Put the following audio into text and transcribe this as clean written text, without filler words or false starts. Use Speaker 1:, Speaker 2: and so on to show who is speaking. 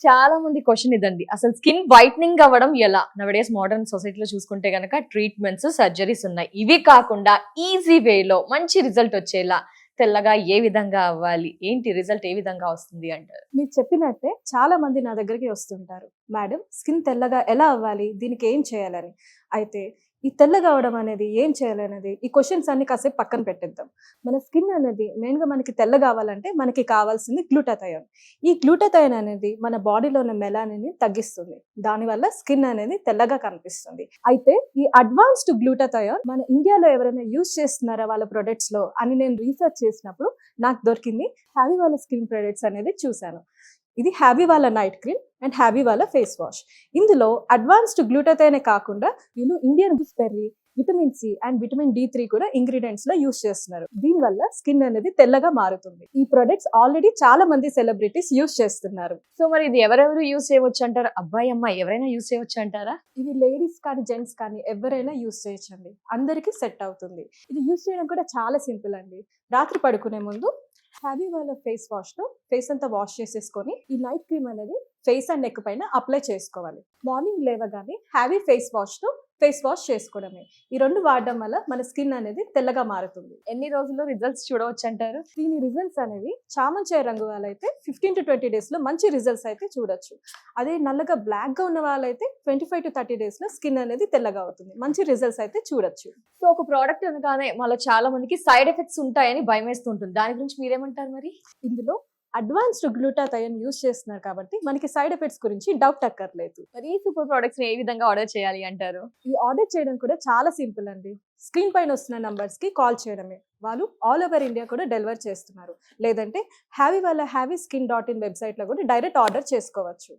Speaker 1: చాలా మంది క్వశ్చన్ ఇదండి. అసలు స్కిన్ వైట్నింగ్ అవ్వడం ఎలా? నౌడేస్ మోడర్న్ సొసైటీలో చూసుకుంటే గనక ట్రీట్మెంట్స్, సర్జరీస్ ఉన్నాయి. ఇవి కాకుండా ఈజీ వేలో మంచి రిజల్ట్ వచ్చేలా తెల్లగా ఏ విధంగా అవ్వాలి? ఏంటి రిజల్ట్ ఏ విధంగా వస్తుంది అంటారు?
Speaker 2: మీరు చెప్పినట్టే చాలా మంది నా దగ్గరికి వస్తుంటారు. మేడం స్కిన్ తెల్లగా ఎలా అవ్వాలి? దీనికి ఏం చేయాలని? అయితే ఈ తెల్లగా అవ్వడం అనేది ఏం చేయాలనేది ఈ క్వెషన్స్ అన్ని కాసేపు పక్కన పెట్టేద్దాం. మన స్కిన్ అనేది మెయిన్‌గా మనకి తెల్లగా అవ్వాలంటే మనకి కావాల్సింది గ్లూటాథయోన్. ఈ గ్లూటాథయోన్ అనేది మన బాడీలో ఉన్న మెలానిన్‌ని తగ్గిస్తుంది. దానివల్ల స్కిన్ అనేది తెల్లగా కనిపిస్తుంది. అయితే ఈ అడ్వాన్స్డ్ గ్లూటాథయోన్ మన ఇండియాలో ఎవరైనా యూజ్ చేస్తున్నారా వాళ్ళ ప్రొడక్ట్స్‌లో అని నేను రీసెర్చ్ చేసినప్పుడు నాకు దొరికింది. హ్యావీ వాళ్ళ స్కిన్ ప్రొడక్ట్స్ అనేది చూశాను. ఇది హ్యావీ వాళ్ళ నైట్ క్రీమ్ అండ్ హ్యావీ వాళ్ళ ఫేస్ వాష్. ఇందులో అడ్వాన్స్డ్ గ్లూటాథయోనే కాకుండా వీళ్ళు Indian gooseberry, vitamin c and vitamin d3 కూడా ఇంగ్రీడియంట్స్ లో యూస్ చేస్తున్నారు. దీనివల్ల స్కిన్ అనేది తెల్లగా మారుతుంది. ఈ ప్రొడక్ట్స్ ఆల్రెడీ చాలా మంది సెలబ్రిటీస్ యూస్ చేస్తున్నారు.
Speaker 1: సో మరి ఇది ఎవరెవరు యూజ్ చేయవచ్చు అంటారు? అబ్బాయి, అమ్మాయి ఎవరైనా యూజ్ చేయవచ్చు అంటారా?
Speaker 2: ఇది లేడీస్ కానీ జెంట్స్ కానీ ఎవరైనా యూస్ చేయొచ్చండి. అందరికీ సెట్ అవుతుంది. ఇది యూస్ చేయడం కూడా చాలా సింపుల్ అండి. రాత్రి పడుకునే ముందు హ్యావీ వాళ్ళ ఫేస్ వాష్ తో ఫేస్ అంతా వాష్ చేసేసుకొని ఈ నైట్ క్రీమ్ అనేది ఫేస్ అండ్ నెక్ పైన అప్లై చేసుకోవాలి. మార్నింగ్ లేవగానే హ్యావీ ఫేస్ వాష్ తో ఫేస్ వాష్ చేసుకోవడమే. ఈ రెండు వాడడం వల్ల మన స్కిన్ అనేది తెల్లగా మారుతుంది.
Speaker 1: ఎన్ని రోజుల్లో రిజల్ట్స్ చూడవచ్చు అంటారు?
Speaker 2: దీని రిజల్ట్స్ అనేవి చామంచాయ రంగు వాళ్ళైతే 15 to 20 days లో మంచి రిజల్ట్స్ అయితే చూడొచ్చు. అదే నల్లగా బ్లాక్ గా ఉన్న వాళ్ళైతే 25 to 30 days లో స్కిన్ అనేది తెల్లగా అవుతుంది. మంచి రిజల్ట్స్ అయితే చూడొచ్చు.
Speaker 1: సో ఒక ప్రోడక్ట్ అనగానే మళ్ళీ చాలా మందికి సైడ్ ఎఫెక్ట్స్ ఉంటాయని భయం వేస్తుంటుంది. దాని గురించి మీరేమంటారు మరి?
Speaker 2: ఇందులో అడ్వాన్స్డ్ గ్లూటాథయోన్ యూస్ చేస్తున్నారు కాబట్టి మనకి సైడ్ ఎఫెక్ట్స్ గురించి డౌట్ అక్కర్లేదు.
Speaker 1: మరి ఈ సూపర్ ప్రొడక్ట్స్ ఏ విధంగా ఆర్డర్ చేయాలి అంటారు?
Speaker 2: ఇది ఆర్డర్ చేయడం కూడా చాలా సింపుల్ అండి. స్క్రీన్ పైన వస్తున్న నంబర్స్ కి కాల్ చేయడమే. వాళ్ళు ఆల్ ఓవర్ ఇండియా కూడా డెలివర్ చేస్తున్నారు. లేదంటే హ్యావీ వాళ్ళ హ్యావీ స్కిన్.in వెబ్సైట్ లో కూడా డైరెక్ట్ ఆర్డర్ చేసుకోవచ్చు.